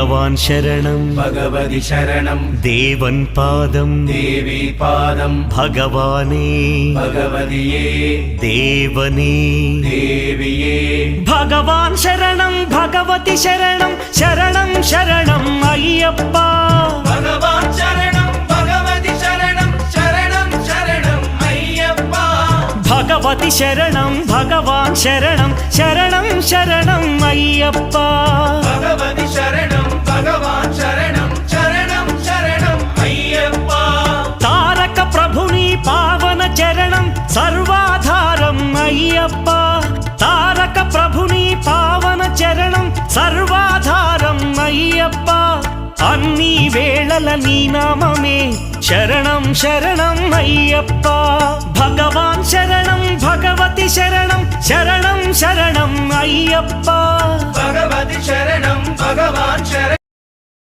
ഭഗവാൻ ശരണം ഭഗവതി ശരണം ദേവൻ പാദം ദേവി പാദം ഭഗവാനേ ഭഗവതിയേ ദേവനേ ദേവിയേ ഭഗവാൻ ശരണം ഭഗവതി ശരണം ശരണം ശരണം അയ്യപ്പ ഭഗവാൻ ശരണം ഭഗവതി ശരണം ശരണം ശരണം അയ്യപ്പ ഭഗവതി ശരണം ഭഗവാൻ ശരണം ശരണം ശരണം അയ്യപ്പ ഭഗവതി ശരണം ഭഗവാൻ ശരണം ശരണം ശരണം അയ്യപ്പ താരക ప్రభుని పావన చరణం సర్వాధారం అయ్యప్ప తారక ప్రభుని పావన చరణం సర్వాధారం అయ్యప్ప అన్ని వేళల నీ నామమే శరణం శరణం అయ్యప్ప భగవాన్ శరణం భగవతి శరణం శరణం శరణం అయ్యప్ప భగవతి శరణం భగవాన్ శరణం